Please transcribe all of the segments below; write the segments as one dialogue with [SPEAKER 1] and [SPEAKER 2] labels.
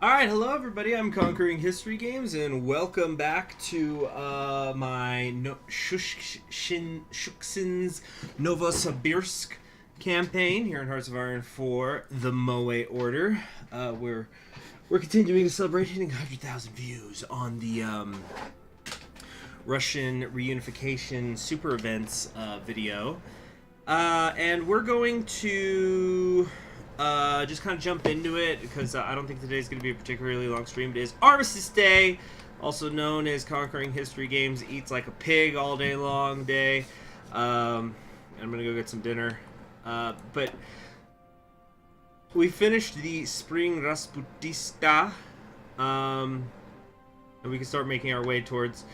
[SPEAKER 1] Alright, hello everybody, I'm Conquering History Games, and welcome back to my Shuksin's Novosibirsk campaign here in Hearts of Iron 4, the MOE Order. We're continuing to celebrate hitting 100,000 views on the Russian reunification super events video. And we're going to just kind of jump into it because I don't think today's going to be a particularly long stream. It is Armistice Day, also known as Conquering History Games Eats Like a Pig All Day Long Day. I'm going to go get some dinner. But we finished the Spring Rasputista, and we can start making our way towards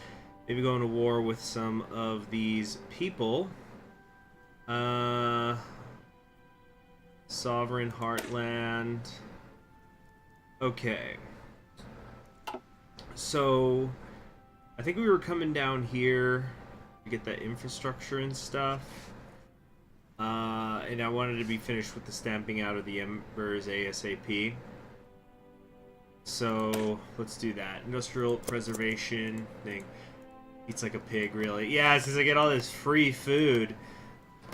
[SPEAKER 1] maybe going to war with some of these people. Sovereign Heartland. Okay. So, I think we were coming down here to get that infrastructure and stuff. And I wanted to be finished with the stamping out of the embers ASAP. So, let's do that. Industrial preservation thing. Eats like a pig, really. Yeah, since I get all this free food.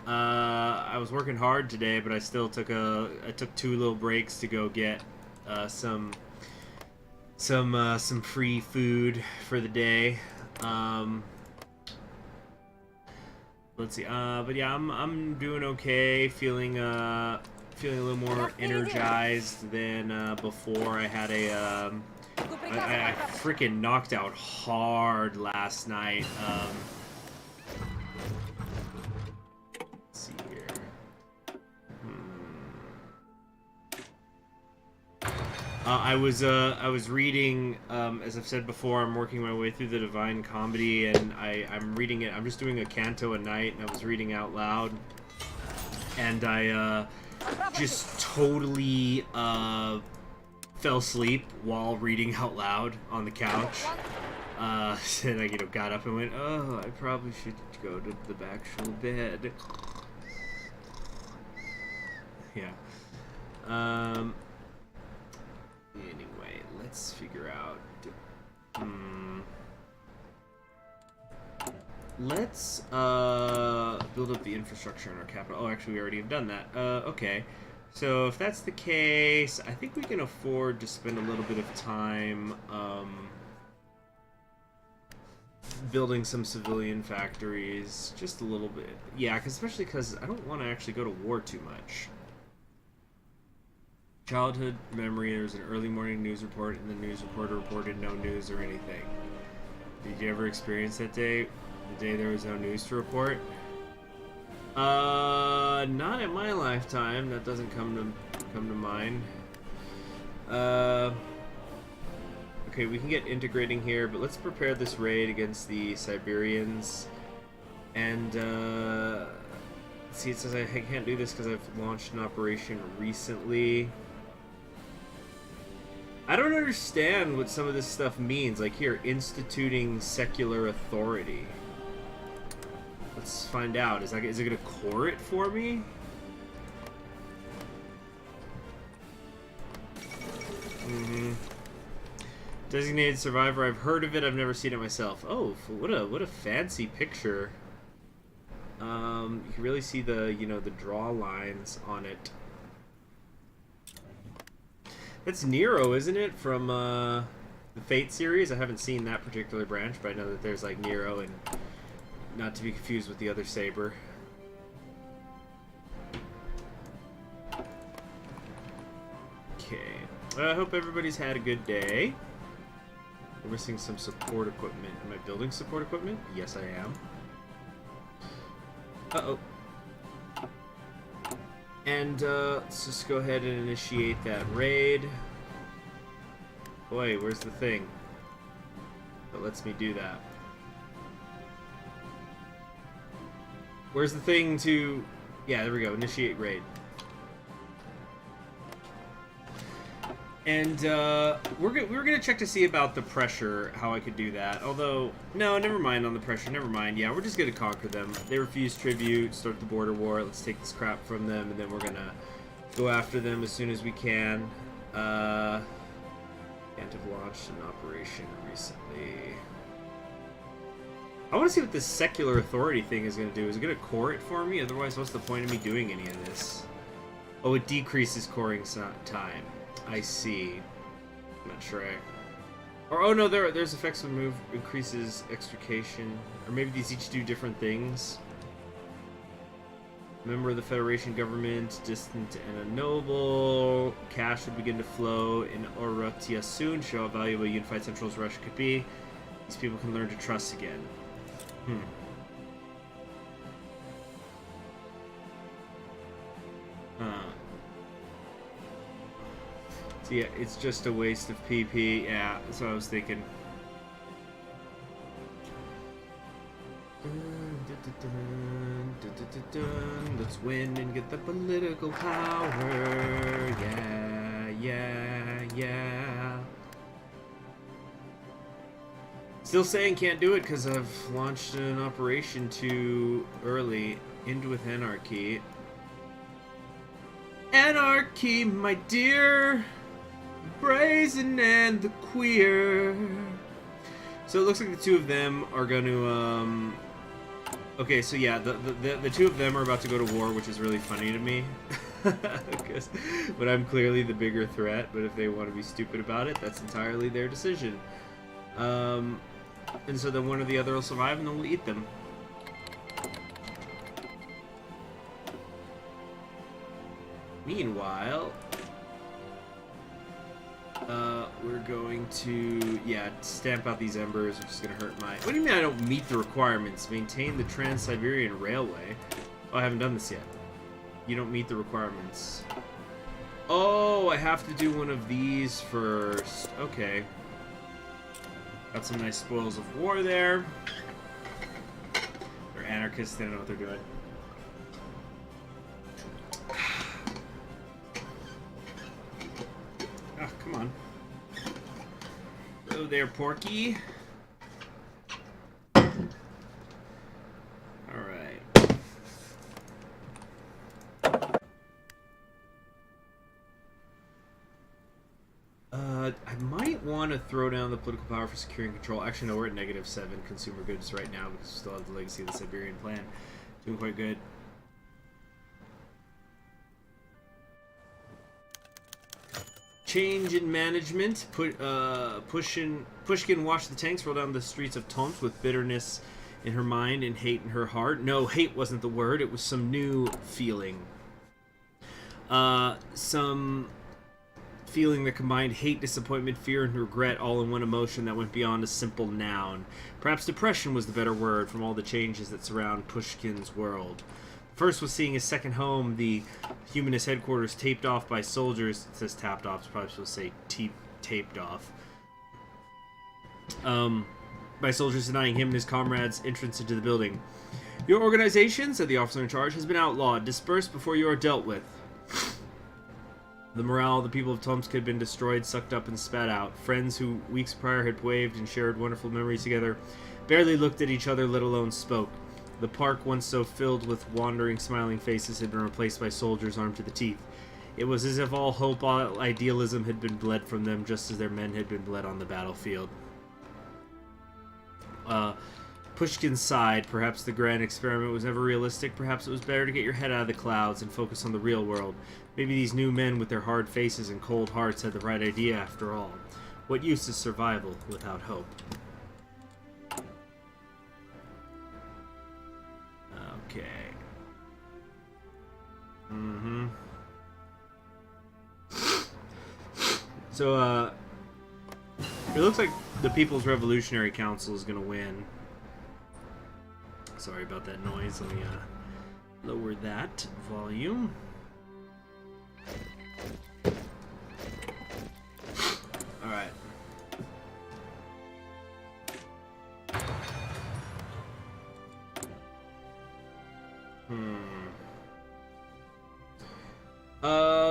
[SPEAKER 1] I was working hard today, but I still took two little breaks to go get some free food for the day. Let's see. But yeah, I'm doing okay. Feeling a little more energized than before. I had I freaking knocked out hard last night. I was reading, as I've said before, I'm working my way through the Divine Comedy, and I'm reading it. I'm just doing a canto a night, and I was reading out loud, and I just totally fell asleep while reading out loud on the couch. And I got up and went, oh, I probably should go to the actual bed. Yeah. Anyway, let's figure out. Let's build up the infrastructure in our capital. Oh, actually, we already have done that. Okay. So if that's the case, I think we can afford to spend a little bit of time building some civilian factories, just a little bit. Yeah, especially because I don't want to actually go to war too much. Childhood memory, there was an early morning news report, and the news reporter reported no news or anything. Did you ever experience that day? The day there was no news to report? Not in my lifetime. That doesn't come to mind. Okay, we can get integrating here, but let's prepare this raid against the Siberians. And, see, it says I can't do this because I've launched an operation recently. I don't understand what some of this stuff means. Like here, instituting secular authority. Let's find out. Is it gonna core it for me? Designated survivor. I've heard of it. I've never seen it myself. Oh, what a fancy picture. You can really see the the draw lines on it. That's Nero, isn't it? From the Fate series. I haven't seen that particular branch, but I know that there's like Nero, and not to be confused with the other saber. Okay. I hope everybody's had a good day. We're missing some support equipment. Am I building support equipment? Yes, I am. Uh-oh. And let's just go ahead and initiate that raid. Boy, where's the thing that lets me do that? Where's the thing to... Yeah, there we go. Initiate raid. And we were gonna check to see about the pressure, how I could do that. Although, no, never mind on the pressure. Never mind. Yeah, we're just gonna conquer them. They refuse tribute. Start the border war. Let's take this crap from them, and then we're gonna go after them as soon as we can. Can't have launched an operation recently. I want to see what this secular authority thing is going to do. Is it going to core it for me? Otherwise, what's the point of me doing any of this? Oh, it decreases coring time. I see. I'm not sure. Or, oh no, there's effects when move increases extrication. Or maybe these each do different things. Member of the Federation government, distant and a noble. Cash would begin to flow in Orotia soon. Show how valuable a unified Central's Russia could be. These people can learn to trust again. So yeah, it's just a waste of PP. Yeah, that's what I was thinking. Let's win and get the political power. Yeah. Still saying can't do it because I've launched an operation too early. End with anarchy. Anarchy, my dear. Brazen and the queer. So it looks like the two of them are going to, okay, so yeah, the two of them are about to go to war, which is really funny to me. But I'm clearly the bigger threat, but if they want to be stupid about it, that's entirely their decision. And so then one or the other will survive and then we'll eat them. Meanwhile, we're going to, stamp out these embers, which is going to hurt my... What do you mean I don't meet the requirements? Maintain the Trans-Siberian Railway? Oh, I haven't done this yet. You don't meet the requirements. Oh, I have to do one of these first. Okay. Got some nice spoils of war there. They're anarchists, they don't know what they're doing. Ah, come on. Hello there, Porky. Alright. I might want to throw down the political power for securing control. Actually, no, we're at -7 consumer goods right now because we still have the legacy of the Siberian plan. Doing quite good. Change in management. Pushkin watched the tanks roll down the streets of Tomsk with bitterness in her mind and hate in her heart. No, hate wasn't the word. It was some new feeling. Some feeling that combined hate, disappointment, fear, and regret all in one emotion that went beyond a simple noun. Perhaps depression was the better word from all the changes that surround Pushkin's world. First was seeing his second home, the humanist headquarters, taped off by soldiers. It says tapped off, it's probably supposed to say taped off. By soldiers denying him and his comrades entrance into the building. Your organization, said the officer in charge, has been outlawed. Disperse before you are dealt with. The morale of the people of Tomsk had been destroyed, sucked up, and spat out. Friends who weeks prior had waved and shared wonderful memories together barely looked at each other, let alone spoke. The park, once so filled with wandering, smiling faces, had been replaced by soldiers armed to the teeth. It was as if all hope, all idealism had been bled from them, just as their men had been bled on the battlefield. Pushkin sighed. Perhaps the grand experiment was never realistic. Perhaps it was better to get your head out of the clouds and focus on the real world. Maybe these new men with their hard faces and cold hearts had the right idea after all. What use is survival without hope? Okay. So, it looks like the People's Revolutionary Council is going to win. Sorry about that noise. Let me lower that volume. Alright.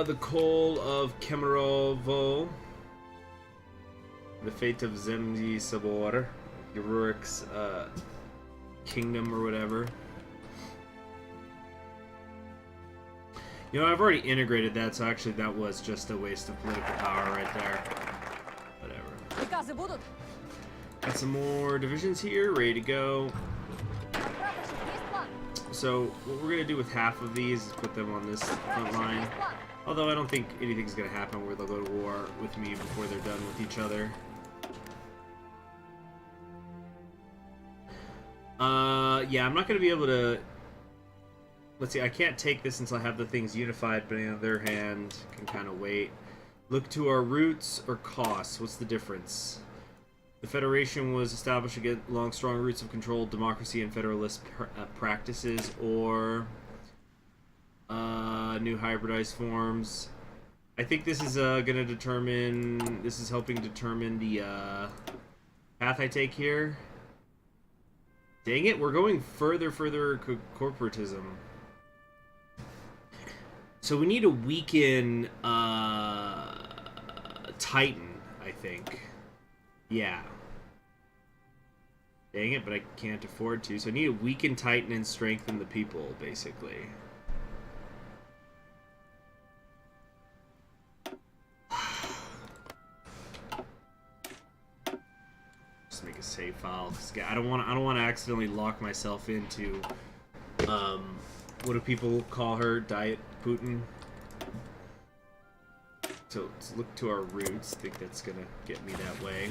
[SPEAKER 1] The Call of Kemerovo. The Fate of Zemzi Sabor. Uruk's, Kingdom or whatever. You know, I've already integrated that, so actually that was just a waste of political power right there. Whatever. Got some more divisions here, ready to go. So what we're gonna do with half of these is put them on this front line. Although I don't think anything's gonna happen where they'll go to war with me before they're done with each other. Yeah, I'm not gonna be able to. Let's see, I can't take this until I have the things unified, but on the other hand, can kind of wait. Look to our roots or costs. What's the difference? The Federation was established against long, strong roots of controlled democracy and federalist practices, or new hybridized forms. I think this is going to determine. This is helping determine the path I take here. Dang it, we're going further corporatism. So we need to weaken Titan, I think. Yeah. Dang it, but I can't afford to. So I need to weaken Titan and strengthen the people, basically. Just make a save file. I don't want to accidentally lock myself into what do people call her? Diet Putin. So let's look to our roots. I think that's gonna get me that way.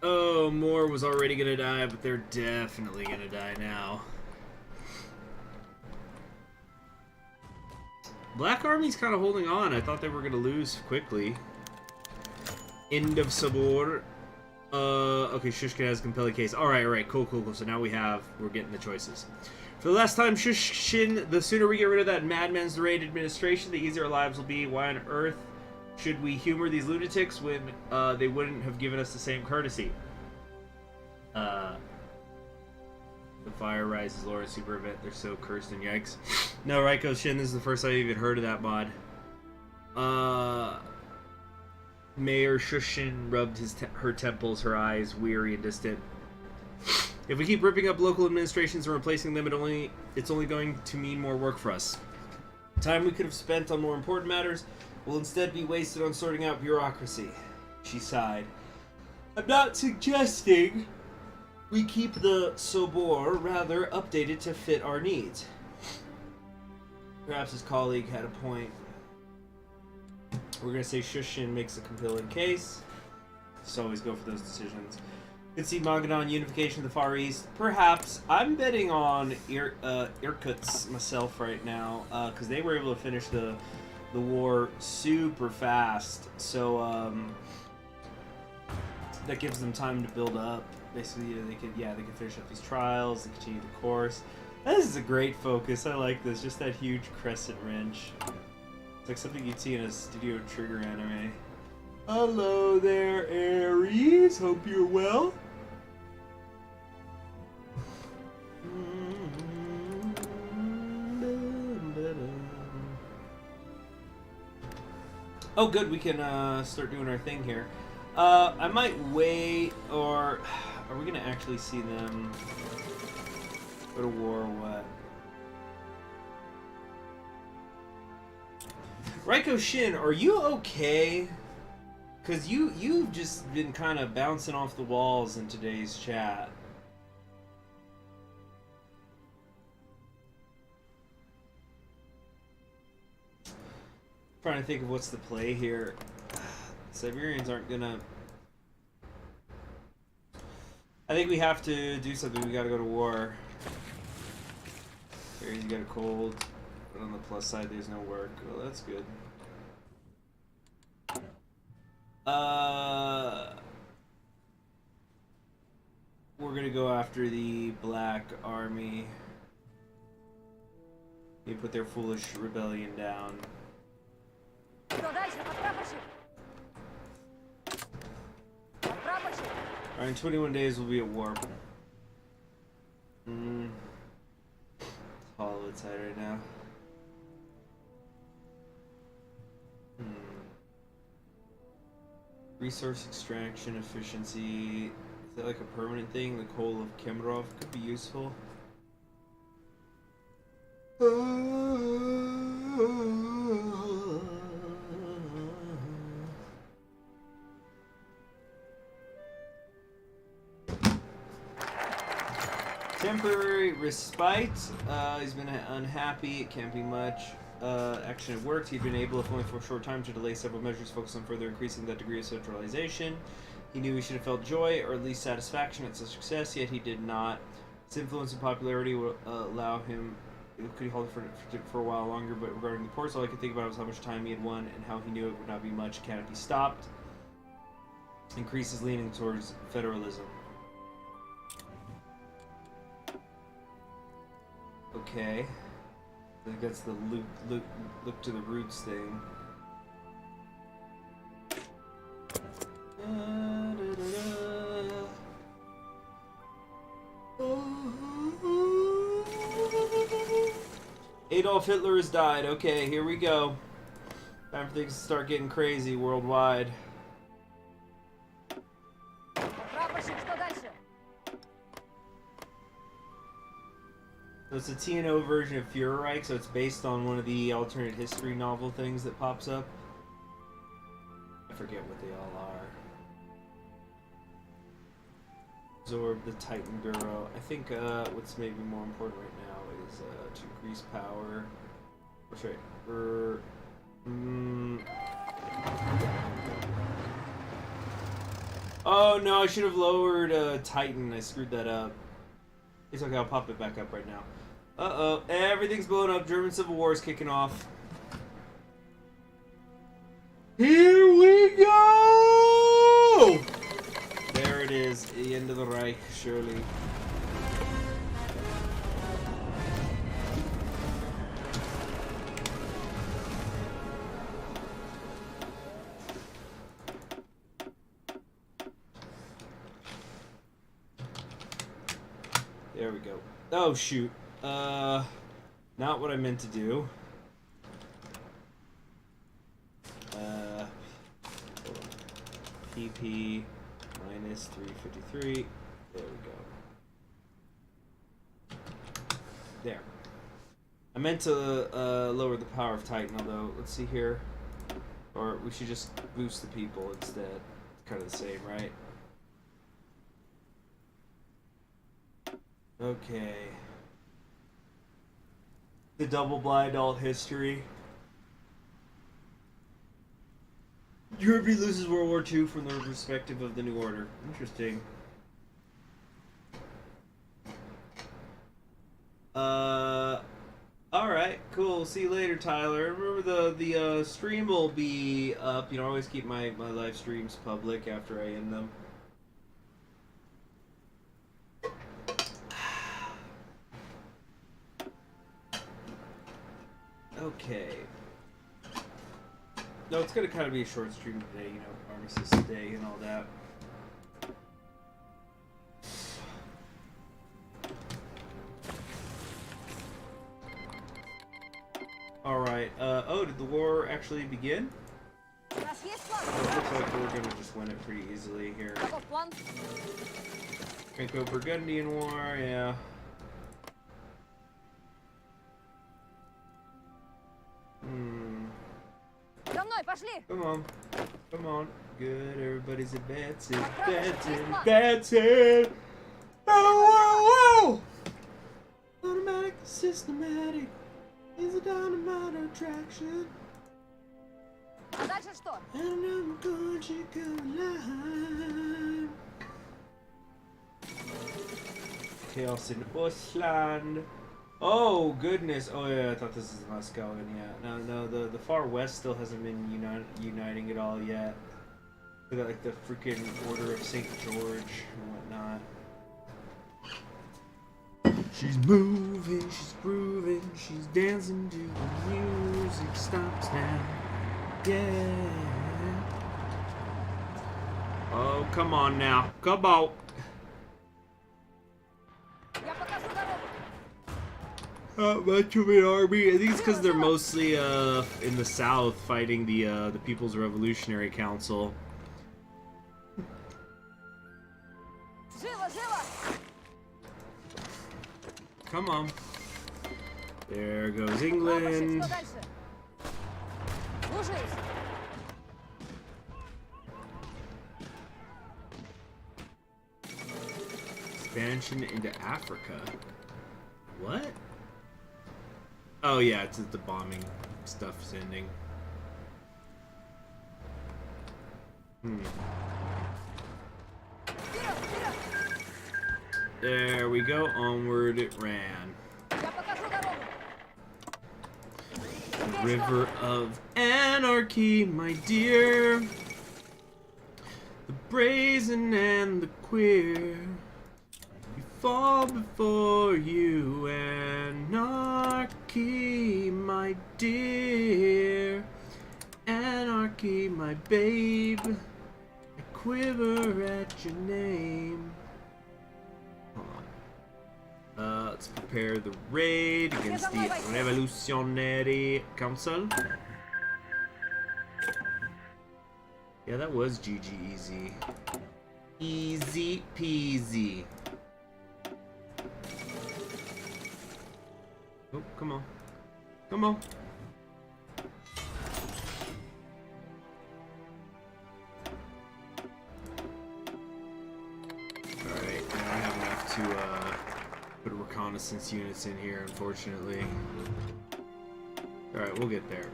[SPEAKER 1] Oh, Moore was already gonna die, but they're definitely gonna die now. Black Army's kind of holding on. I thought they were gonna lose quickly. End of Sabor. Okay, Shuksin has a compelling case. Alright, cool. So now we're getting the choices. For the last time, Shuksin, the sooner we get rid of that madman's raid administration, the easier our lives will be. Why on earth should we humor these lunatics when they wouldn't have given us the same courtesy? The fire rises, Laura super event. They're so cursed and yikes. No, Raiko Shin, this is the first I've even heard of that mod. Mayor Shuksin rubbed her temples, her eyes weary and distant. If we keep ripping up local administrations and replacing them, it's only going to mean more work for us. Time we could have spent on more important matters will instead be wasted on sorting out bureaucracy. She sighed. I'm not suggesting we keep the Sobor, rather updated to fit our needs. Perhaps his colleague had a point. We're going to say Shuksin makes a compelling case. Just always go for those decisions. Could see Magadan unification of the Far East. Perhaps. I'm betting on Irkutsk myself right now, because they were able to finish the war super fast. So that gives them time to build up. Basically, they can finish up these trials and continue the course. This is a great focus. I like this. Just that huge crescent wrench. It's like something you'd see in a Studio Trigger anime. Hello there, Ares. Hope you're well. Oh, good. We can start doing our thing here. I might wait, or are we gonna actually see them go to war or what? Raiko Shin, are you okay? Cause you've just been kind of bouncing off the walls in today's chat. Trying to think of what's the play here. Siberians aren't gonna. I think we have to do something. We gotta go to war. Here, you got a cold. But on the plus side, there's no work. Well, that's good. We're gonna go after the Black Army. They put their foolish rebellion down. Alright, in 21 days we'll be at war. Hollow tight right now. Resource extraction efficiency. Is that like a permanent thing? The coal of Kemerov could be useful. Temporary respite. He's been unhappy. It can't be much. Action had worked. He'd been able, if only for a short time, to delay several measures focused on further increasing that degree of centralization. He knew he should have felt joy, or at least satisfaction at such success, yet he did not. His influence and popularity would allow him... Could he hold it for a while longer, but regarding the ports, all I could think about was how much time he had won and how he knew it would not be much. Can it be stopped? Increases leaning towards federalism. Okay. I think that's the look to the roots thing. Adolf Hitler has died. Okay, here we go. Time for things to start getting crazy worldwide. So it's a TMO version of Führerreich, so it's based on one of the alternate history novel things that pops up. I forget what they all are. Absorb the Titan Bureau. I think what's maybe more important right now is to increase power. What's right? Oh no, I should have lowered Titan. I screwed that up. It's okay, I'll pop it back up right now. Uh-oh, everything's blowing up. German Civil War is kicking off. Here we go! There it is, the end of the Reich, surely. There we go. Oh, shoot. Not what I meant to do. PP minus 353. There we go. There. I meant to lower the power of Titan, although, let's see here. Or we should just boost the people instead. It's kind of the same, right? Okay. The double-blind alt history. Germany loses World War II from the perspective of the New Order. Interesting. Alright, cool. See you later, Tyler. Remember the stream will be up. You know, I always keep my live streams public after I end them. Okay. No, it's gonna kind of be a short stream today, you know, Armistice Day and all that. Alright, oh, did the war actually begin? Oh, it looks like we're gonna just win it pretty easily here. Franco-Burgundian War, yeah. Come on. Come on. Good, everybody's advancing. Advancing! Oh, whoa, whoa! Automatic, systematic is a dynamite attraction. And I'm going to go live. Chaos in Ostland. Oh goodness! Oh yeah, I thought this is Moscow, and yeah, no, the far west still hasn't been uniting at all yet. We got like the freaking Order of St. George and whatnot. She's moving, she's grooving, she's dancing to the music. Stops now, yeah. Oh come on now, come on. Not much of an army. I think it's because they're mostly in the south fighting the People's Revolutionary Council. Come on. There goes England. Expansion into Africa. What? Oh yeah, it's the bombing stuff's ending. There we go. Onward it ran. The river of anarchy, my dear. The brazen and the queer. We fall before you, anarchy, my dear. Anarchy, my babe. I quiver at your name. Hold on. Let's prepare the raid against the Revolutionary Council. Yeah, that was GG easy. Easy peasy. Oh, come on. Come on. Alright, I don't have enough to put reconnaissance units in here, unfortunately. Alright, we'll get there.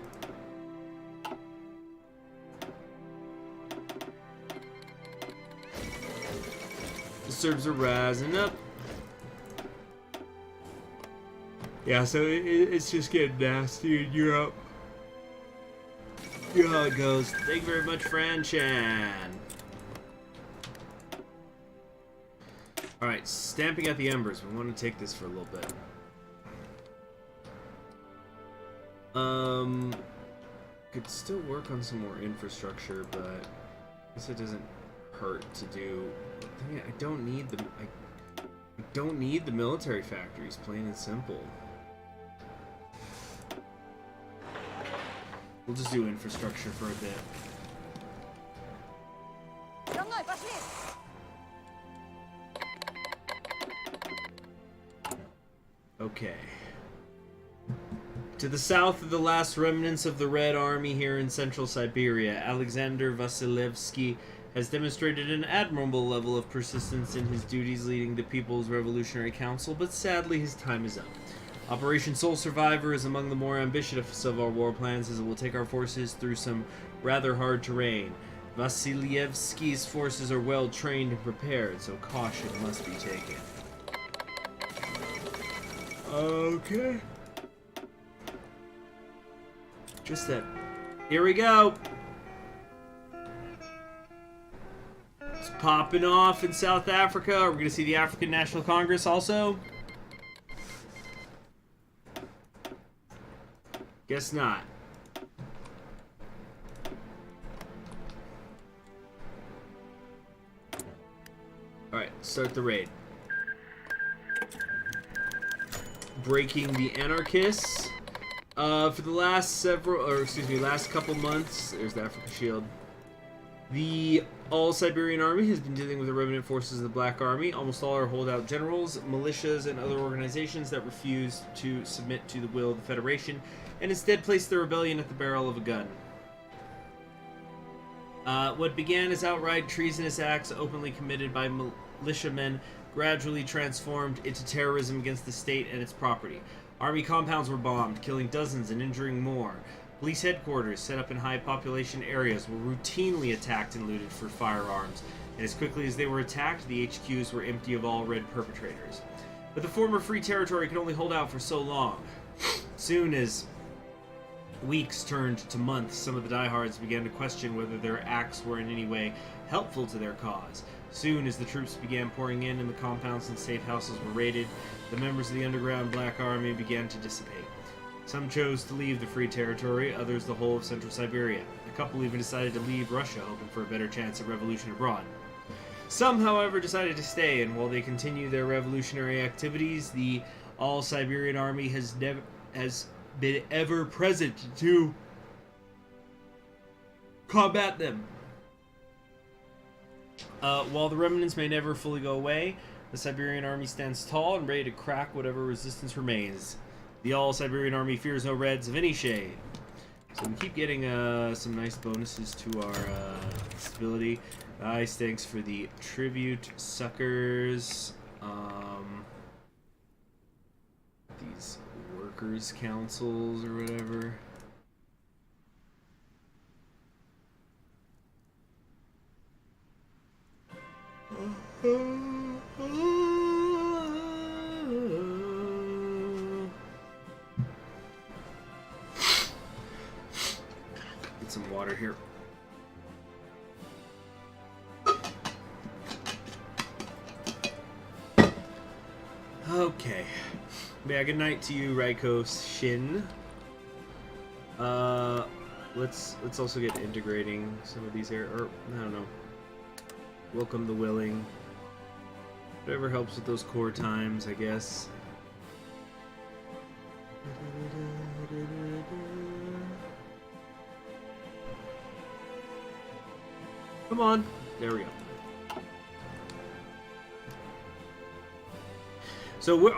[SPEAKER 1] The Serbs are rising up. Yeah, so it's just getting nasty in Europe. You know how it goes. Thank you very much, Franchan. Alright, stamping at the embers. We want to take this for a little bit. Could still work on some more infrastructure, but I guess it doesn't hurt to do. I don't need the I don't need the military factories, plain and simple. We'll just do infrastructure for a bit. Okay. To the south of the last remnants of the Red Army here in central Siberia, Alexander Vasilevsky has demonstrated an admirable level of persistence in his duties leading the People's Revolutionary Council, but sadly his time is up. Operation Sole Survivor is among the more ambitious of our war plans, as it will take our forces through some rather hard terrain. Vasilievsky's forces are well trained and prepared, so caution must be taken. Okay. Just that. Here we go. It's popping off in South Africa. Are we going to see the African National Congress also? Guess not. Alright, start the raid. Breaking the anarchists. For the last last couple months, there's the Africa Shield. The All-Siberian Army has been dealing with the remnant forces of the Black Army. Almost all are holdout generals, militias, and other organizations that refuse to submit to the will of the Federation, and instead place the rebellion at the barrel of a gun. What began as outright treasonous acts openly committed by militiamen gradually transformed into terrorism against the state and its property. Army compounds were bombed, killing dozens and injuring more. Police headquarters, set up in high population areas, were routinely attacked and looted for firearms, and as quickly as they were attacked, the HQs were empty of all red perpetrators. But the former Free Territory could only hold out for so long. Soon as weeks turned to months, some of the diehards began to question whether their acts were in any way helpful to their cause. Soon as the troops began pouring in and the compounds and safe houses were raided, the members of the underground Black Army began to dissipate. Some chose to leave the Free Territory, others the whole of Central Siberia. A couple even decided to leave Russia, hoping for a better chance at revolution abroad. Some, however, decided to stay, and while they continue their revolutionary activities, the All-Siberian Army has been ever present to combat them. While the remnants may never fully go away, the Siberian Army stands tall and ready to crack whatever resistance remains. The All-Siberian Army fears no Reds of any shade. So we keep getting some nice bonuses to our stability. Nice, thanks for the tribute, suckers. These workers' councils or whatever. Get some water here. Okay. Yeah, good night to you, Raiko Shin. Let's also get integrating some of these here, or I don't know. Welcome the willing. Whatever helps with those core times, I guess. Come on. There we go. So we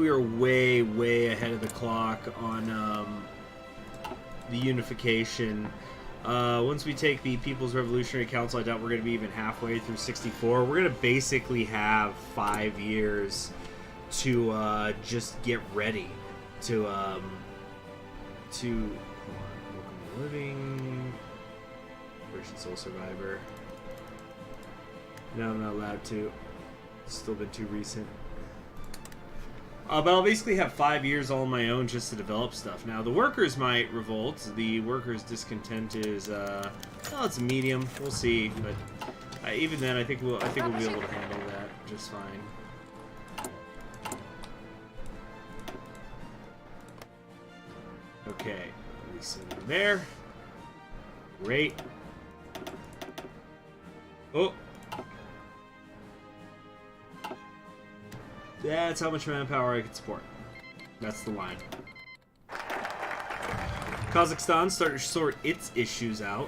[SPEAKER 1] are way ahead of the clock on the unification. Once we take the People's Revolutionary Council, I doubt we're going to be even halfway through 64. We're going to basically have 5 years to just get ready to hold on, Welcome to Living, Operation Soul Survivor. No, I'm not allowed to. It's still been too recent. But I'll basically have 5 years all on my own just to develop stuff. Now, the workers might revolt. The workers' discontent is, well, it's medium. We'll see. But even then, I think we'll be able to handle that just fine. Okay, release it in there. Great. Oh. That's how much manpower I can support. That's the line. Kazakhstan started to sort its issues out.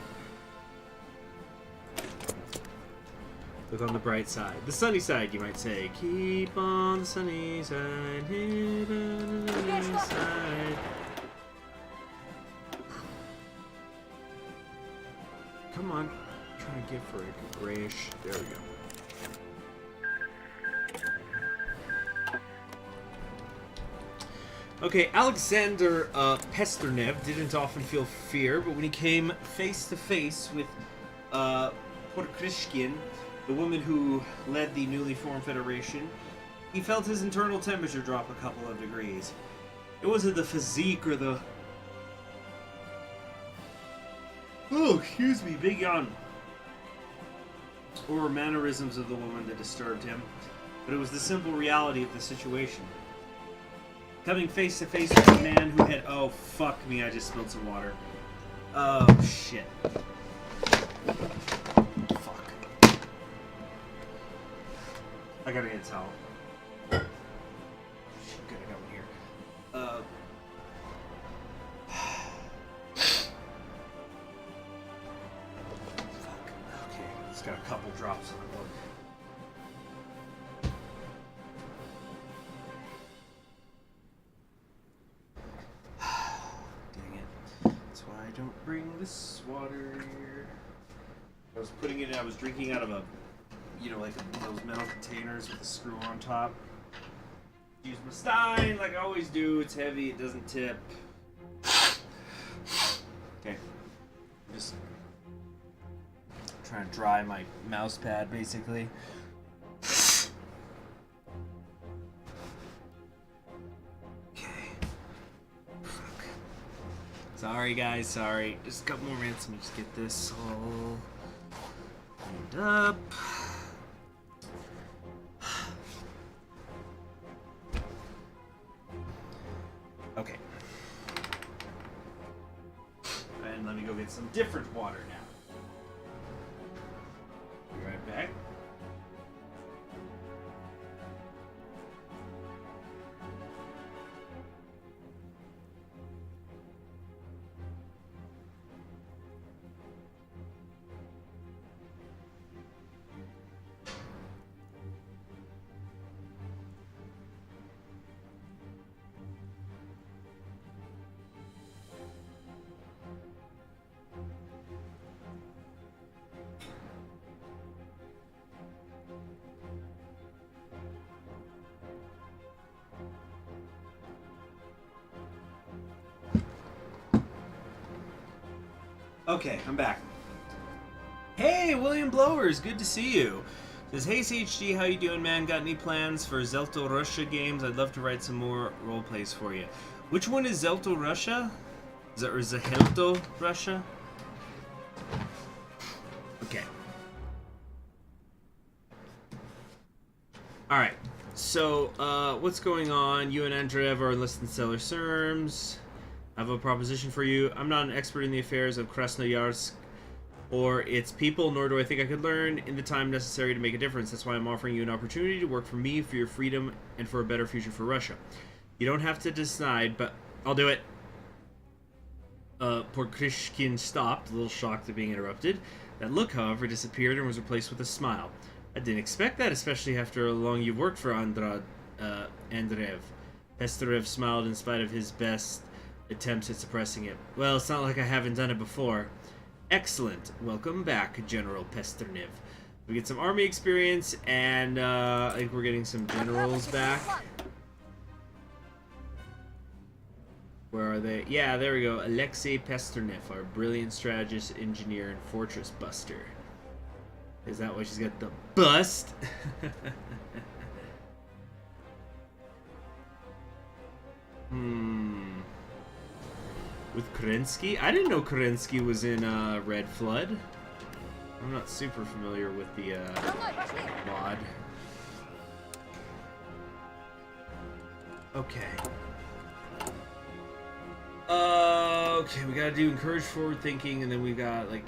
[SPEAKER 1] Look on the bright side. The sunny side, you might say. Keep on the sunny side. Hit on the sunny side. Come on. I'm trying to get for a grayish. There we go. Okay, Alexander Pesternev didn't often feel fear, but when he came face to face with Podkrishkin, the woman who led the newly formed federation, he felt his internal temperature drop a couple of degrees. It wasn't the physique or the... Oh, excuse me, big yawn. Or mannerisms of the woman that disturbed him, but it was the simple reality of the situation. Coming face to face with a man who had... Oh, fuck me, I just spilled some water. Oh, shit. Fuck. I gotta get a towel. Shit, good, I got one here. Fuck. Okay, just got a couple drops on the board. Don't bring this water here. I was putting it in, I was drinking out of a, you know, like one of those metal containers with a screw on top. Use my Stein like I always do. It's heavy, it doesn't tip. Okay. Just trying to dry my mouse pad basically. Sorry guys, sorry. Just a couple more minutes. Let me just get this all cleaned up. Okay. And let me go get some different water now. Be right back. Okay, I'm back. Hey, William Blowers, good to see you. Says, hey CHD, how you doing, man? Got any plans for Zelto Russia games? I'd love to write some more role plays for you. Which one is Zelto Russia? Or Zahelto Russia? Okay. Alright, so, what's going on? You and Andreev are in less than stellar terms. I have a proposition for you. I'm not an expert in the affairs of Krasnoyarsk or its people, nor do I think I could learn in the time necessary to make a difference. That's why I'm offering you an opportunity to work for me, for your freedom, and for a better future for Russia. You don't have to decide, but I'll do it. Porkrishkin stopped, a little shocked at being interrupted. That look, however, disappeared and was replaced with a smile. I didn't expect that, especially after how long you've worked for Andreev. Pesterev smiled in spite of his best attempts at suppressing it. Well, it's not like I haven't done it before. Excellent. Welcome back, General Pesternev. We get some army experience, and I think we're getting some generals back. Where are they? Yeah, there we go. Alexei Pesternev, our brilliant strategist, engineer, and fortress buster. Is that why she's got the bust? With Kerensky? I didn't know Kerensky was in Red Flood. I'm not super familiar with the mod. Okay. Okay, we gotta do encourage forward thinking, and then we got like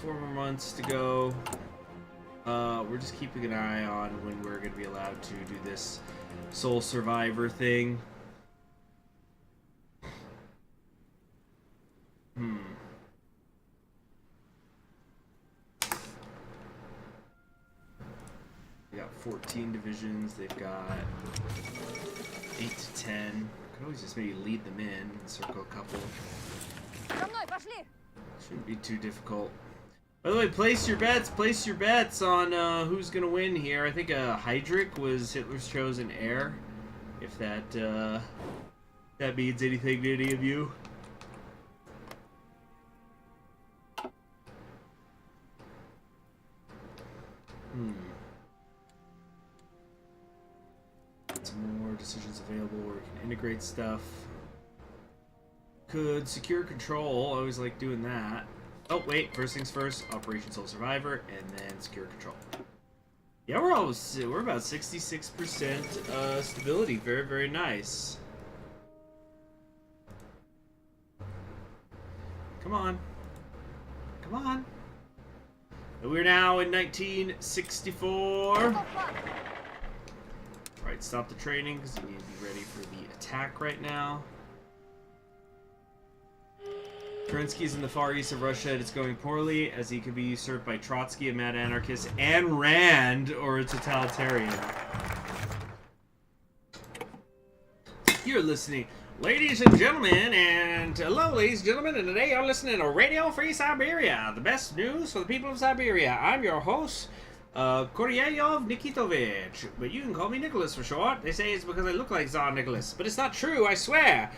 [SPEAKER 1] 4 more months to go. We're just keeping an eye on when we're gonna be allowed to do this Soul Survivor thing. We got 14 divisions. They've got 8 to 10. Could always just maybe lead them in and circle a couple. Shouldn't be too difficult. By the way, place your bets on who's gonna win here. I think Heydrich was Hitler's chosen heir. If that that means anything to any of you. Some more decisions available where we can integrate stuff. Could secure control. I always like doing that. Oh wait, first things first. Operation Soul Survivor, and then secure control. Yeah, we're about 66% stability. Very, very nice. Come on, come on. We're now in 1964. Alright, stop the training because you need to be ready for the attack right now. Kerensky's in the far east of Russia, and it's going poorly as he could be usurped by Trotsky, a mad anarchist, and Rand, or a totalitarian. You're listening, ladies and gentlemen, and hello, ladies and gentlemen, and today you're listening to Radio Free Siberia, the best news for the people of Siberia. I'm your host, Koryayov Nikitovich, but you can call me Nicholas for short. They say it's because I look like Tsar Nicholas, but it's not true, I swear.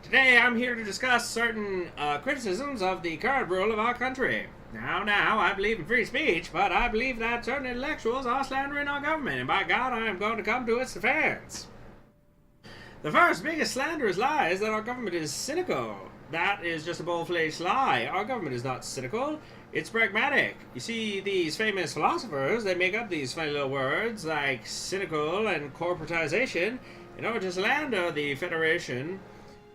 [SPEAKER 1] Today I'm here to discuss certain criticisms of the current rule of our country. Now, I believe in free speech, but I believe that certain intellectuals are slandering our government, and by God, I am going to come to its defense. The first biggest slanderous lie is that our government is cynical. That is just a bold-faced lie. Our government is not cynical. It's pragmatic. You see, these famous philosophers, they make up these funny little words like cynical and corporatization in order to slander the Federation.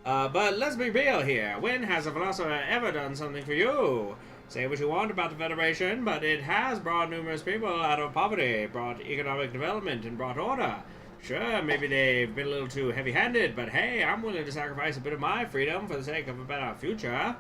[SPEAKER 1] But let's be real here. When has a philosopher ever done something for you? Say what you want about the Federation, but it has brought numerous people out of poverty, brought economic development, and brought order. Sure, maybe they've been a little too heavy-handed, but hey, I'm willing to sacrifice a bit of my freedom for the sake of a better future.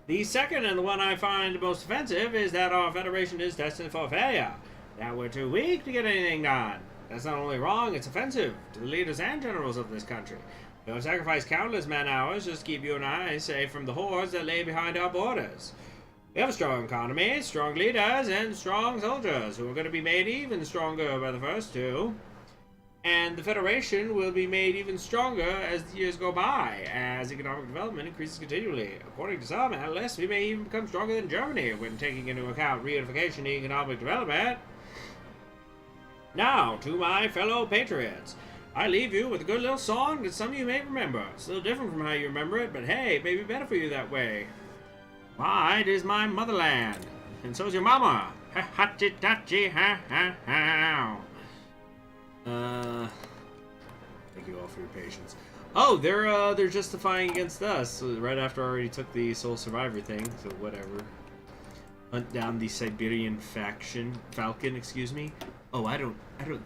[SPEAKER 1] The second, and the one I find most offensive, is that our Federation is destined for failure. That we're too weak to get anything done. That's not only wrong, it's offensive to the leaders and generals of this country. We have sacrificed countless man-hours just to keep you and I safe from the hordes that lay behind our borders. We have a strong economy, strong leaders, and strong soldiers who are going to be made even stronger by the first two. And the Federation will be made even stronger as the years go by, as economic development increases continually. According to some analysts, we may even become stronger than Germany when taking into account reunification and economic development. Now, to my fellow patriots, I leave you with a good little song that some of you may remember. It's a little different from how you remember it, but hey, it may be better for you that way. Wide is my motherland, and so's your mama. Ha ha ha ha ha ha. Thank you all for your patience. Oh, they're justifying against us. So right after I already took the sole survivor thing, so whatever. Hunt down the Siberian Falcon, excuse me. Oh, I don't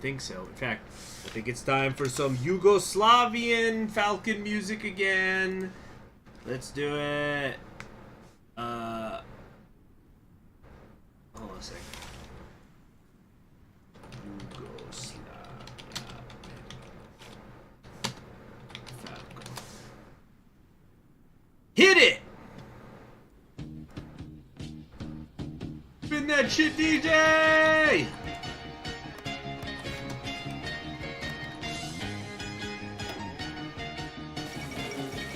[SPEAKER 1] think so. In fact, I think it's time for some Yugoslavian Falcon music again. Let's do it. Hold on a second. Hit it! Spin that shit, DJ!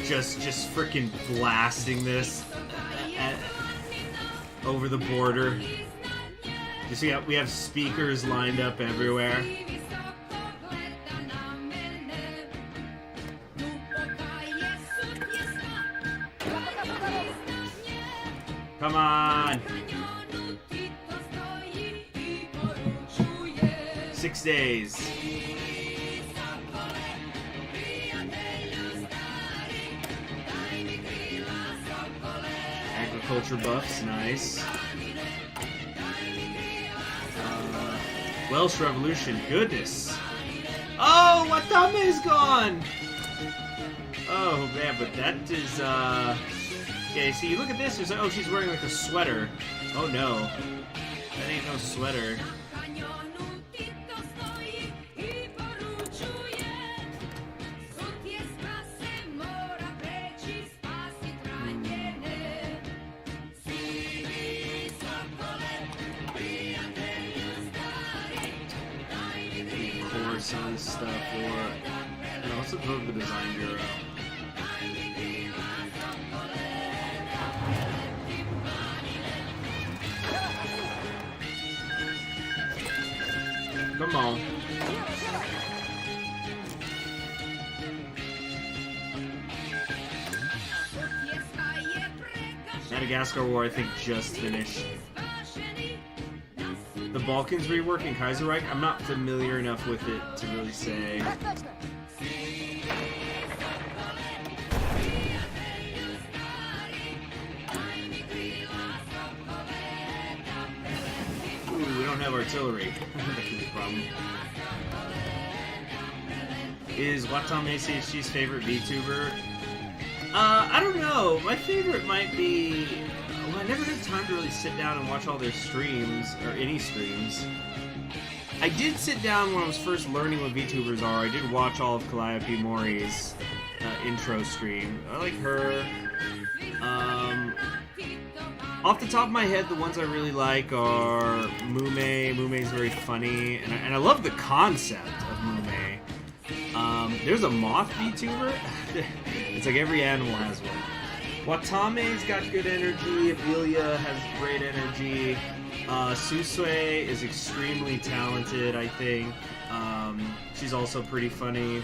[SPEAKER 1] Just freaking blasting this over the border. You see, we have speakers lined up everywhere. Come on! 6 days. Agriculture buffs, nice. Welsh Revolution, goodness. Oh, Watame's gone! Oh, man, but that is, okay, see, look at this. There's, oh, she's wearing like a sweater. Oh no, that ain't no sweater. Course on stuff, or no, let's look over the design bureau. Come on. Madagascar War, I think, just finished. The Balkans rework in Kaiserreich, I'm not familiar enough with it to really say. Ooh, we don't have artillery. That could be a problem. Is Watame CHG's favorite VTuber? I don't know. My favorite might be... Well, I never had time to really sit down and watch all their streams, or any streams. I did sit down when I was first learning what VTubers are. I did watch all of Calliope Mori's intro stream. I like her. Off the top of my head, the ones I really like are Mume. Mume's very funny, and I love the concept of Mume. There's a moth VTuber. It's like every animal has one. Watame's got good energy. Abelia has great energy. Susue is extremely talented, I think. She's also pretty funny.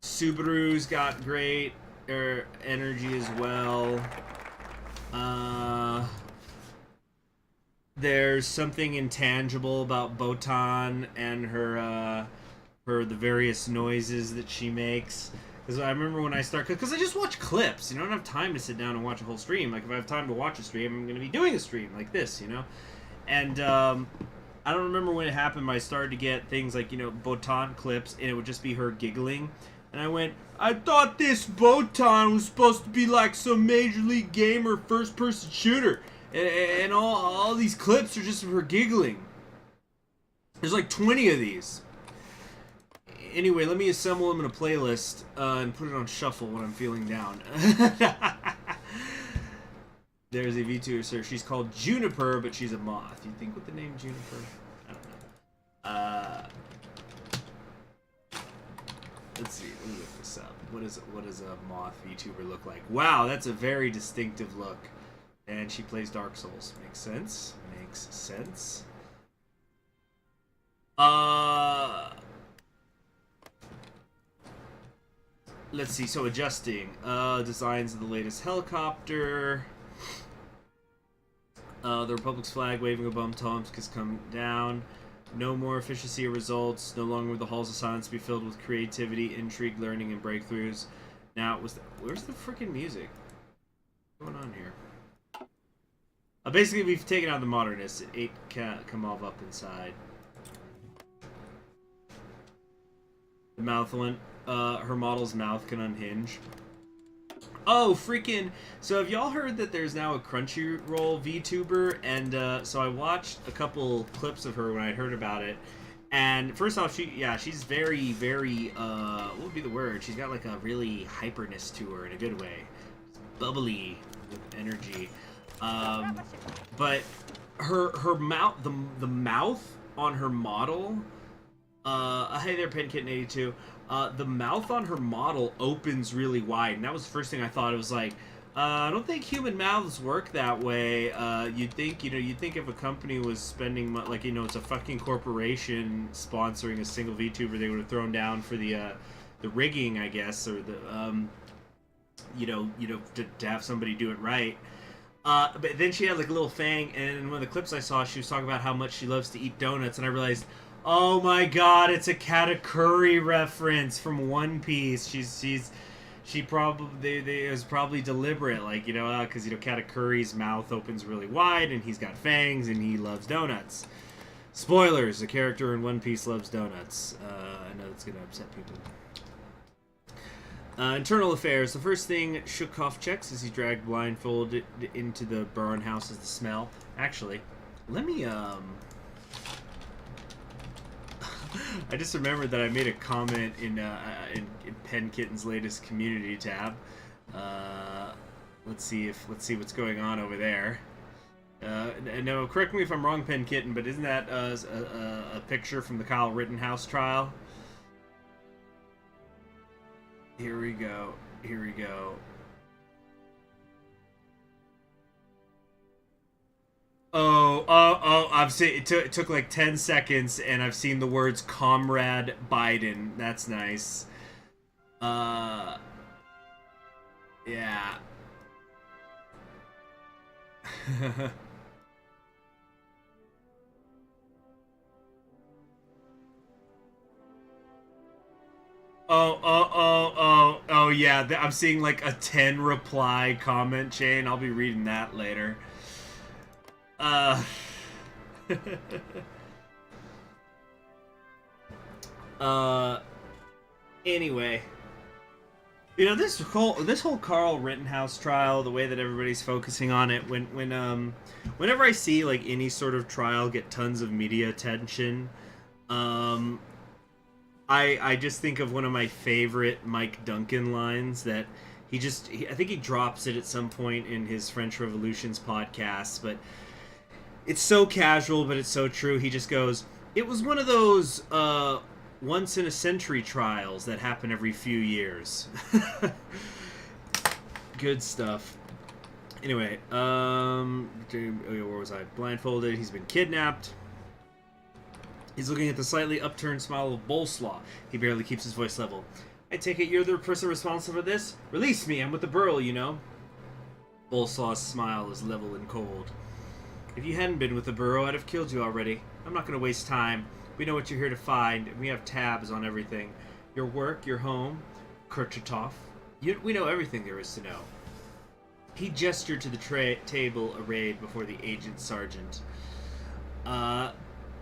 [SPEAKER 1] Subaru's got great energy as well. There's something intangible about Botan and her the various noises that she makes. Because I remember when I started, because I just watch clips. You know, I don't have time to sit down and watch a whole stream. Like, if I have time to watch a stream, I'm going to be doing a stream like this, you know? And I don't remember when it happened, but I started to get things like, you know, Botan clips, and it would just be her giggling. And I went, I thought this Botan was supposed to be like some Major League Gamer first-person shooter. And all these clips are just of her giggling. There's like 20 of these. Anyway, let me assemble them in a playlist and put it on shuffle when I'm feeling down. There's a VTuber, sir. She's called Juniper, but she's a moth. You think with the name Juniper? I don't know. this up. What does a moth VTuber look like? Wow, that's a very distinctive look. And she plays Dark Souls. Makes sense. Makes sense. Let's see. So adjusting. Designs of the latest helicopter. The Republic's flag waving above Tomsk has come down. No more efficiency or results. No longer will the halls of silence be filled with creativity, intrigue, learning, and breakthroughs. Now, where's the freaking music? What's going on here? Basically, we've taken out the modernists. It can't come all up inside. The mouth one. Her model's mouth can unhinge. Oh, freaking... So have y'all heard that there's now a Crunchyroll VTuber? And so I watched a couple clips of her when I heard about it. And first off, she's very, very, what would be the word? She's got like a really hyperness to her in a good way. Bubbly with energy. But her mouth, the mouth on her model... hey there, PenKitten82. The mouth on her model opens really wide, and that was the first thing I thought. It was like, I don't think human mouths work that way. You'd think if a company was spending, like, it's a fucking corporation sponsoring a single VTuber, they would have thrown down for the rigging, I guess, or the, to have somebody do it right. But then she had like a little fang, and in one of the clips I saw, she was talking about how much she loves to eat donuts, and I realized, oh my god, it's a Katakuri reference from One Piece. She probably, it was probably deliberate, like, because, Katakuri's mouth opens really wide, and he's got fangs, and he loves donuts. Spoilers, the character in One Piece loves donuts. I know that's going to upset people. Internal affairs. The first thing Shukov checks as he's dragged blindfolded into the burn house is the smell. Actually, let me, I just remembered that I made a comment in PenKitten's latest community tab. Let's see what's going on over there. No, correct me if I'm wrong, PenKitten, but isn't that a picture from the Kyle Rittenhouse trial? Here we go. Here we go. Oh, I've seen it took like 10 seconds, and I've seen the words Comrade Biden. That's nice. Yeah. Oh, yeah. I'm seeing like a 10 reply comment chain. I'll be reading that later. Anyway, this whole Carl Rittenhouse trial, the way that everybody's focusing on it, whenever I see like any sort of trial get tons of media attention, I just think of one of my favorite Mike Duncan lines that I think he drops it at some point in his French Revolutions podcast, but it's so casual, but it's so true. He just goes, it was one of those once-in-a-century trials that happen every few years. Good stuff. Anyway, where was I? Blindfolded. He's been kidnapped. He's looking at the slightly upturned smile of Bolslaw. He barely keeps his voice level. I take it you're the person responsible for this? Release me, I'm with the Burl, Bolslaw's smile is level and cold. If you hadn't been with the Burrow, I'd have killed you already. I'm not going to waste time. We know what you're here to find, and we have tabs on everything. Your work, your home, Kurchatov. We know everything there is to know. He gestured to the table arrayed before the agent sergeant.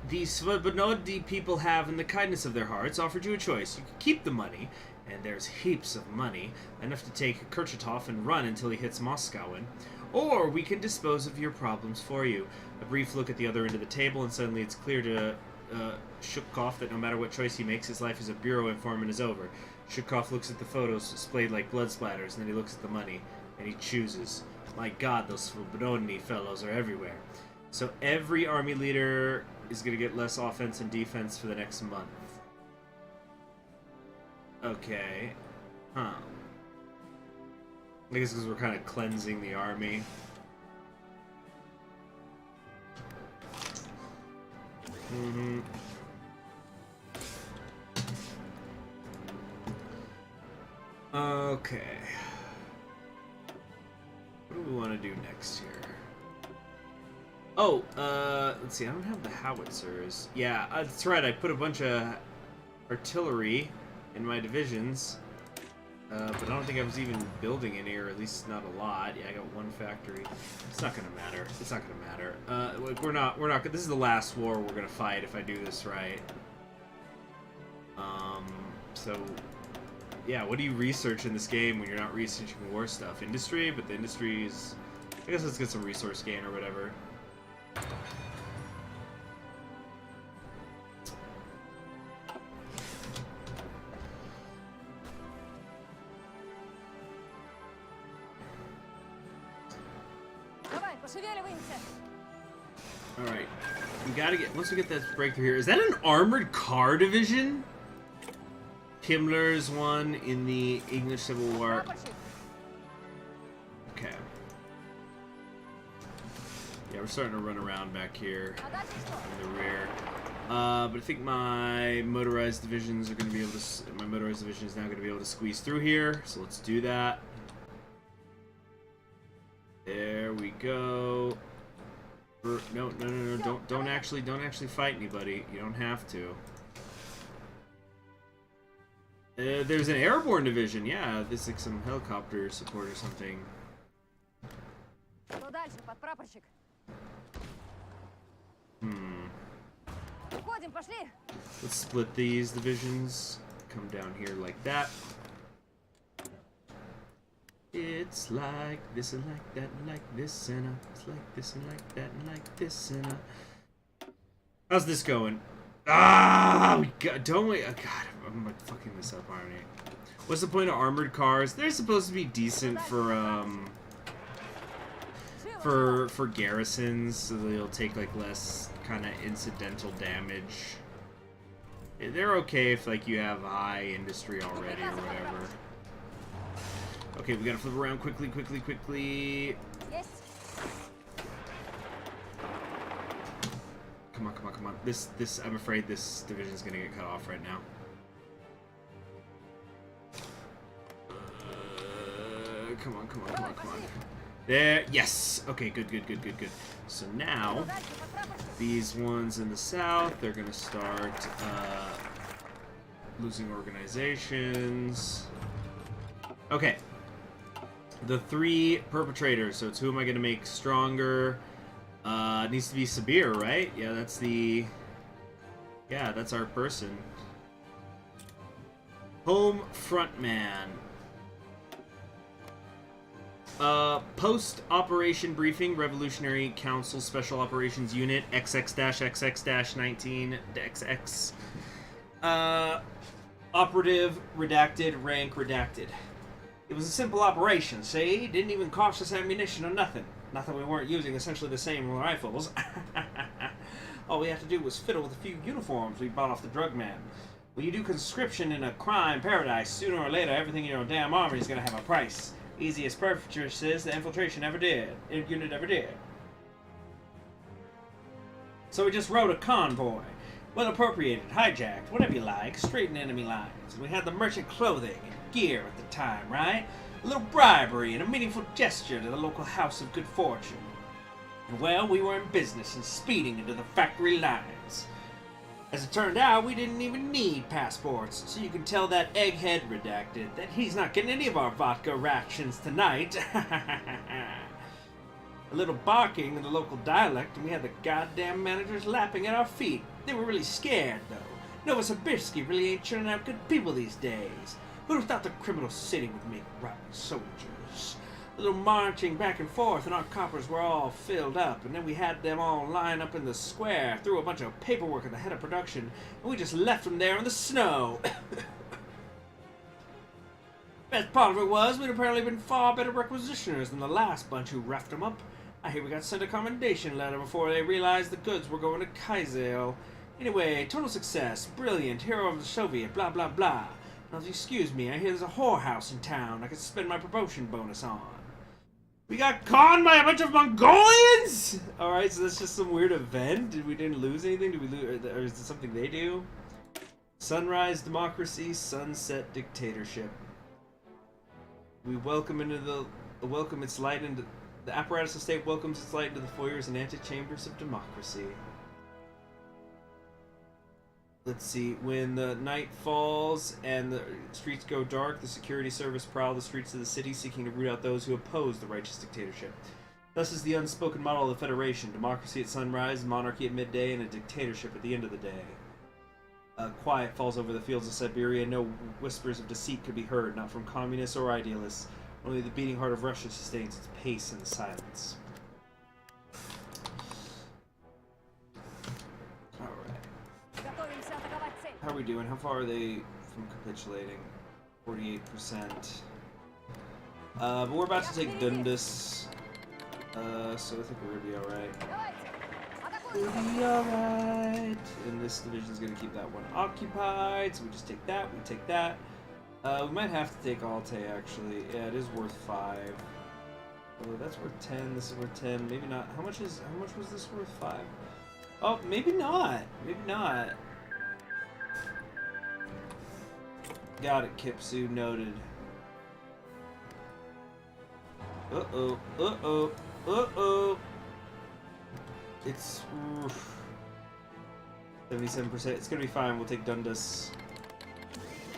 [SPEAKER 1] The Svobodny people have, in the kindness of their hearts, offered you a choice. You can keep the money, and there's heaps of money, enough to take Kurchatov and run until he hits Moscowin. Or we can dispose of your problems for you. A brief look at the other end of the table, and suddenly it's clear to Shukov that no matter what choice he makes, his life as a bureau informant is over. Shukov looks at the photos splayed like blood splatters, and then he looks at the money, and he chooses. My god, those Svobodny fellows are everywhere. So every army leader is going to get less offense and defense for the next month. Okay. Huh. I guess because we're kind of cleansing the army. Mm-hmm. Okay. What do we want to do next here? Oh, let's see. I don't have the howitzers. Yeah, that's right. I put a bunch of artillery in my divisions. But I don't think I was even building any, or at least not a lot. Yeah, I got one factory. It's not gonna matter. It's not gonna matter. Like we're not. This is the last war we're gonna fight if I do this right. So, yeah. What do you research in this game when you're not researching war stuff? Industry, but the industry is. I guess let's get some resource gain or whatever. Alright. We gotta get, once we get that breakthrough here, is that an armored car division? Himmler's one in the English Civil War. Okay. Yeah, we're starting to run around back here in the rear. But I think my motorized divisions are going to be able to, my motorized division is now going to be able to squeeze through here, so let's do that. There we go. No, don't actually fight anybody. You don't have to. There's an airborne division. Yeah, there's like some helicopter support or something. Let's split these divisions. Come down here like that. It's like this and like that and like this and it's like this and like that and like this and how's this going? Ah, we got, don't we? Oh, God, I'm like fucking this up, aren't I? What's the point of armored cars? They're supposed to be decent for garrisons, so they'll take like less kind of incidental damage. They're okay if like you have high industry already or whatever. Okay, we gotta flip around quickly.
[SPEAKER 2] Yes.
[SPEAKER 1] Come on. This, I'm afraid this division is gonna get cut off right now. Come on. There, yes! Okay, good. So now, these ones in the south, they're gonna start, losing organizations. Okay. The 3 perpetrators, so it's who am I gonna make stronger? It needs to be Siberia, right? Yeah, that's the... Yeah, that's our person. Home frontman. Post-operation briefing, Revolutionary Council Special Operations Unit, XX-XX-19-XX. Operative, redacted, rank, redacted. It was a simple operation, see? Didn't even cost us ammunition or nothing. Not that we weren't using essentially the same rifles. All we had to do was fiddle with a few uniforms we bought off the drug man. When you do conscription in a crime paradise, sooner or later everything in your damn army is going to have a price. Easiest purchases the infiltration unit ever did. So we just rode a convoy. Well appropriated, hijacked, whatever you like, straight in enemy lines. And we had the merchant clothing and gear at the time, right? A little bribery and a meaningful gesture to the local house of good fortune. And well, we were in business and speeding into the factory lines. As it turned out, we didn't even need passports, so you can tell that egghead redacted that he's not getting any of our vodka rations tonight. A little barking in the local dialect, and we had the goddamn managers lapping at our feet. They were really scared, though. Novosibirsk really ain't churning out good people these days. Who'd have thought the criminal city would make rotten soldiers? A little marching back and forth, and our coppers were all filled up, and then we had them all line up in the square, threw a bunch of paperwork at the head of production, and we just left them there in the snow. Best part of it was, we'd apparently been far better requisitioners than the last bunch who roughed them up. I hear we got sent a commendation letter before they realized the goods were going to Kaiser. Anyway, total success, brilliant, hero of the Soviet, blah blah blah. Now, excuse me, I hear there's a whorehouse in town I could spend my promotion bonus on. We got conned by a bunch of Mongolians? Alright, so that's just some weird event? We didn't lose anything? Did we lose, or is it something they do? Sunrise democracy, sunset dictatorship. We welcome its light into the apparatus of state welcomes its light into the foyers and antechambers of democracy. Let's see. When the night falls and the streets go dark, the security service prowl the streets of the city, seeking to root out those who oppose the righteous dictatorship. Thus is the unspoken model of the Federation: democracy at sunrise, monarchy at midday, and a dictatorship at the end of the day. Quiet falls over the fields of Siberia. No whispers of deceit could be heard, not from communists or idealists. Only the beating heart of Russia sustains its pace in the silence. How are we doing? How far are they from capitulating? 48%. But we're about to take Dundas. So I think we're gonna be alright. We'll be alright. And this division's gonna keep that one occupied. So we just take that, we take that. We might have to take Altay actually. Yeah, it is worth 5. Oh, that's worth 10, this is worth 10. Maybe not. How much was this worth? 5? Oh, maybe not. Maybe not. Got it, Kipsu. Noted. Uh-oh. Uh-oh. Uh-oh. It's... 77%. It's gonna be fine. We'll take Dundas.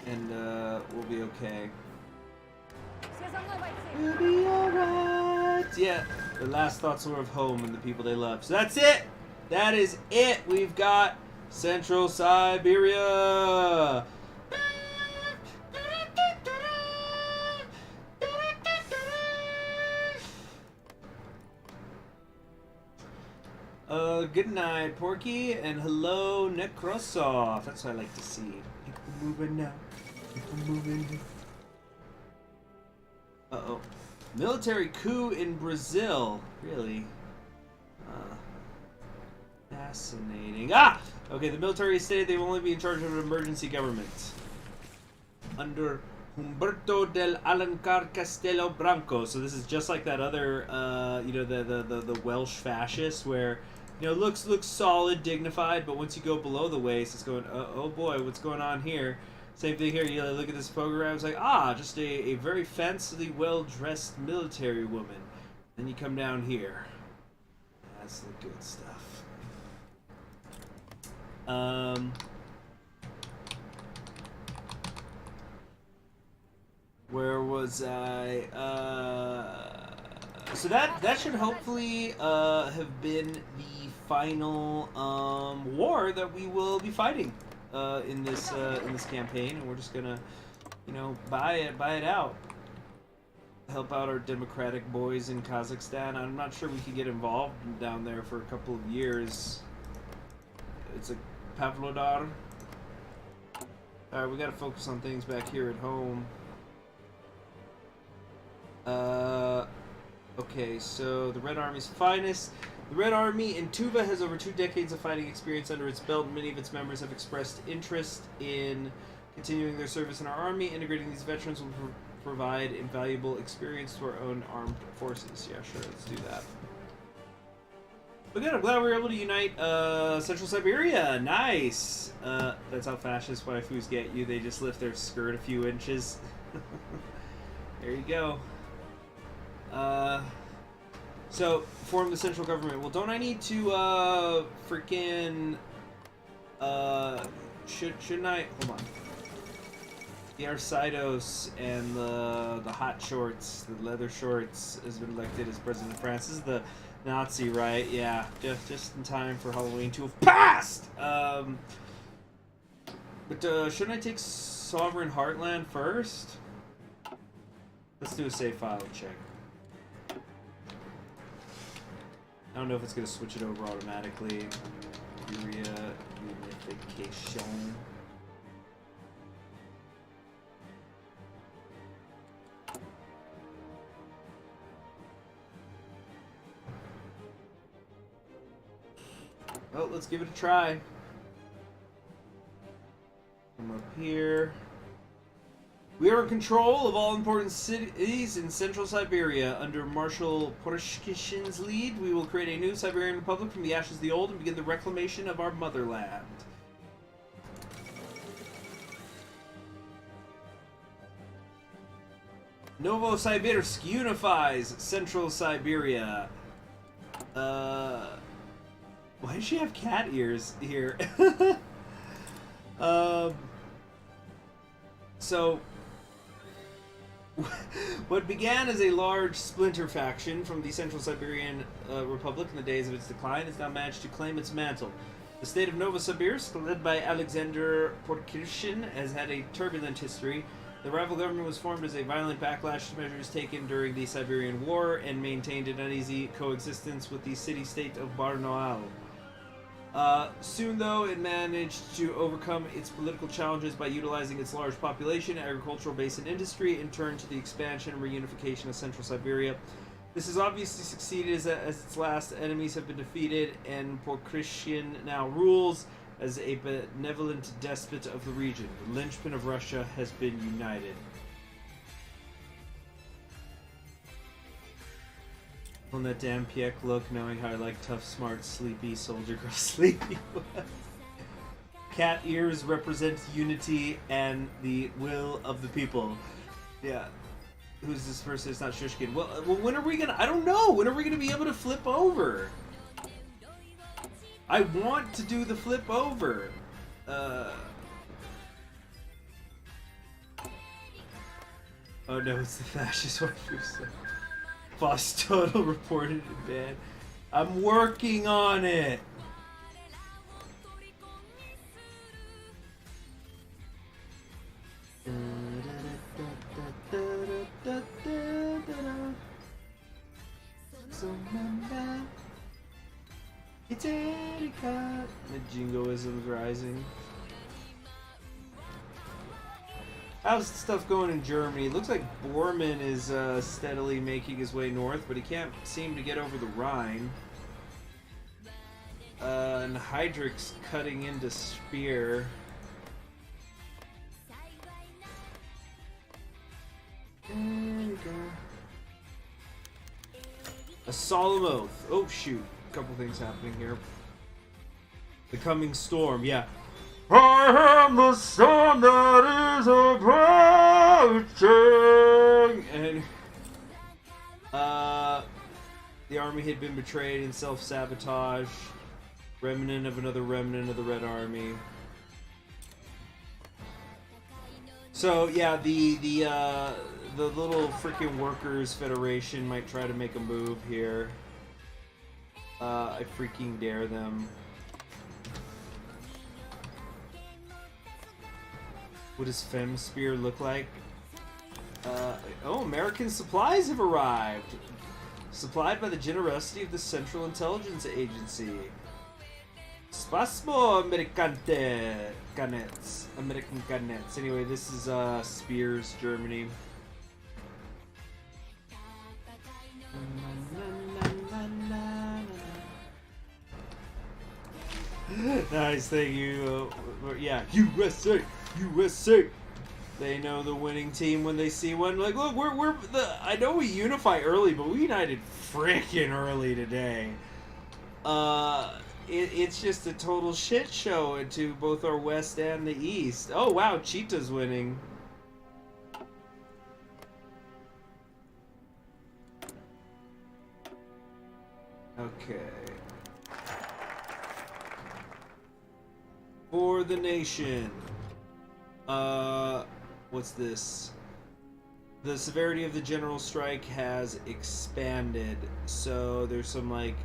[SPEAKER 1] And, we'll be okay. We'll be alright! Yeah, the last thoughts were of home and the people they love. So that's it! That is it! We've got Central Siberia! Good night, Porky, and hello, Necrosoft. That's what I like to see. People moving now. People moving. Uh-oh. Military coup in Brazil. Really? Fascinating. Ah! Okay, the military stated they will only be in charge of an emergency government. Under Humberto del Alencar Castelo Branco. So this is just like that other, you know, the Welsh fascist where, you know, looks solid, dignified, but once you go below the waist, it's going, oh boy, what's going on here? Same thing here. You look at this program, it's like, just a very fancily well-dressed military woman. Then you come down here. That's the good stuff. Where was I? So that should hopefully have been the final war that we will be fighting in this campaign, and we're just gonna, you know, buy it out. Help out our democratic boys in Kazakhstan. I'm not sure we could get involved down there for a couple of years. It's a Pavlodar. Alright, we gotta focus on things back here at home. Okay, so the Red Army's finest. The Red Army in Tuva has over 2 decades of fighting experience under its belt. Many of its members have expressed interest in continuing their service in our army. Integrating these veterans will provide invaluable experience to our own armed forces. Yeah, sure, let's do that. But good, I'm glad we were able to unite Central Siberia. Nice! That's how fascist waifus get you. They just lift their skirt a few inches. There you go. So, form the central government. Well, don't I need to, freaking, shouldn't I? Hold on. The Arsidos and the hot shorts, the leather shorts, has been elected as president of France. This is the Nazi, right? Yeah, just in time for Halloween to have passed! But, shouldn't I take Sovereign Heartland first? Let's do a save file check. I don't know if it's going to switch it over automatically. Siberia unification. Well, let's give it a try. Come up here. We are in control of all important cities in central Siberia. Under Marshal Pushkin's lead, we will create a new Siberian Republic from the ashes of the old and begin the reclamation of our motherland. Novosibirsk unifies central Siberia. Why does she have cat ears here? So, what began as a large splinter faction from the Central Siberian Republic in the days of its decline has now managed to claim its mantle. The state of Novosibirsk, led by Alexander Pushkin, has had a turbulent history. The rival government was formed as a violent backlash to measures taken during the Siberian War and maintained an uneasy coexistence with the city-state of Barnaul. Soon, though, it managed to overcome its political challenges by utilizing its large population, agricultural base, and industry, and turn to the expansion and reunification of Central Siberia. This has obviously succeeded as its last enemies have been defeated, and Pushkin now rules as a benevolent despot of the region. The linchpin of Russia has been united. On that damn Piek look, knowing how I like tough, smart, sleepy soldier girl sleepy. Cat ears represent unity and the will of the people. Yeah. Who's this person? It's not Shuksin. Well, when are we gonna... I don't know. When are we gonna be able to flip over? I want to do the flip over. Oh no, it's the fascist one. Boss total reported in bad. I'm working on it. It's Erika. The jingoism's rising. How's stuff going in Germany? It looks like Bormann is steadily making his way north, but he can't seem to get over the Rhine. And Heydrich's cutting into Speer. There we go. A solemn oath. Oh shoot. A couple things happening here. The coming storm, yeah. I am the storm that is approaching! And the army had been betrayed and self-sabotage. Remnant of another remnant of the Red Army. So yeah, the little freaking workers federation might try to make a move here. I freaking dare them. What does Fem Spear look like? Oh, American supplies have arrived! Supplied by the generosity of the Central Intelligence Agency. Spasmo Americante Canets. American Canets. Anyway, this is Spears, Germany. Nice, thank you. Yeah, USA! USA! They know the winning team when they see one. Like, look, we're the. I know we unify early, but we united frickin' early today. It's just a total shit show into both our west and the east. Oh wow, Cheetah's winning. Okay. For the nation. What's this? The severity of the general strike has expanded, so there's some like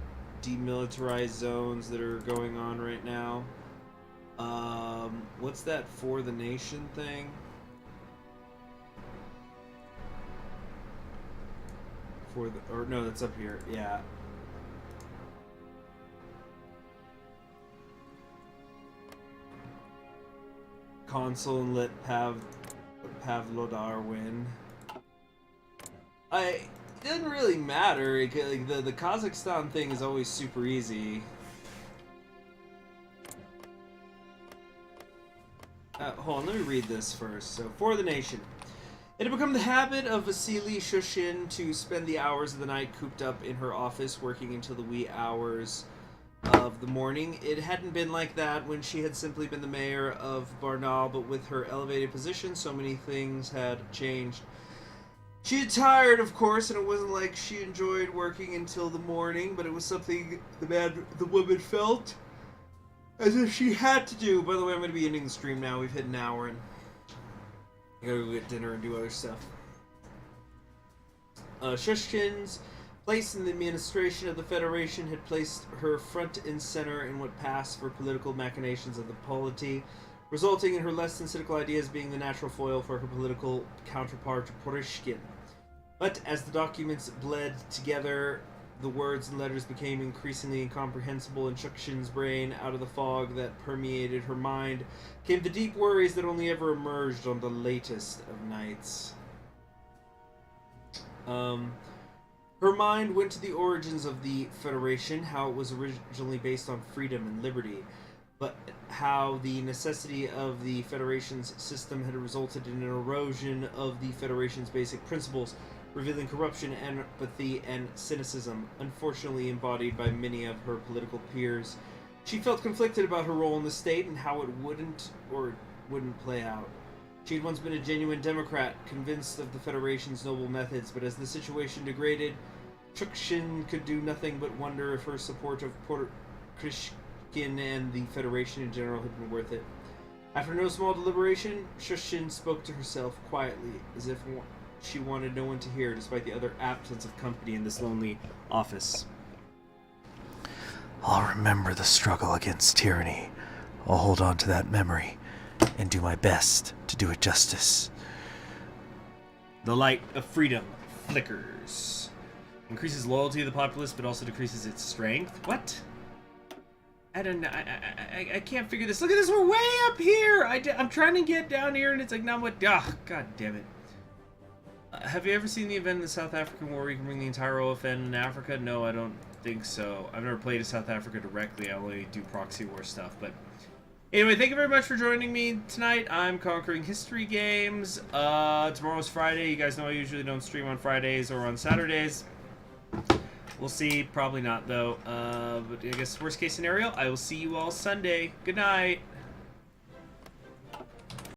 [SPEAKER 1] demilitarized zones that are going on right now. What's that for the nation thing? For the, or no, that's up here. Yeah. Consul and let Pavlodar win. It doesn't really matter. Like the Kazakhstan thing is always super easy. Hold on, let me read this first. So, for the nation. It had become the habit of Vasily Shuksin to spend the hours of the night cooped up in her office, working until the wee hours of the morning. It hadn't been like that when she had simply been the mayor of Barnaul, but with her elevated position, so many things had changed. She had tired, of course, and it wasn't like she enjoyed working until the morning, but it was something the woman felt as if she had to do. By the way, I'm going to be ending the stream now. We've hit an hour, and I gotta go get dinner and do other stuff. Shuksin's place in the administration of the Federation had placed her front and center in what passed for political machinations of the polity, resulting in her less than cynical ideas being the natural foil for her political counterpart, Purushkin. But as the documents bled together, the words and letters became increasingly incomprehensible in Shuksin's brain. Out of the fog that permeated her mind came the deep worries that only ever emerged on the latest of nights. Her mind went to the origins of the Federation, how it was originally based on freedom and liberty, but how the necessity of the Federation's system had resulted in an erosion of the Federation's basic principles, revealing corruption, apathy, and cynicism, unfortunately embodied by many of her political peers. She felt conflicted about her role in the state and how it wouldn't play out. She had once been a genuine Democrat, convinced of the Federation's noble methods, but as the situation degraded, Shuksin could do nothing but wonder if her support of Purushkin and the Federation in general had been worth it. After no small deliberation, Shuksin spoke to herself quietly, as if she wanted no one to hear, despite the utter absence of company in this lonely office.
[SPEAKER 2] I'll remember the struggle against tyranny. I'll hold on to that memory and do my best to do it justice.
[SPEAKER 1] The light of freedom flickers. Increases loyalty of the populace, but also decreases its strength. What? I don't know. I can't figure this. Look at this. We're way up here. I'm trying to get down here, and it's like, not what. God damn it. Have you ever seen the event in the South African War where you can bring the entire OFN in Africa? No, I don't think so. I've never played in South Africa directly. I only do proxy war stuff. But anyway, thank you very much for joining me tonight. I'm Conquering History Games. Tomorrow's Friday. You guys know I usually don't stream on Fridays or on Saturdays. We'll see. Probably not, though. But I guess worst case scenario, I will see you all Sunday. Good night.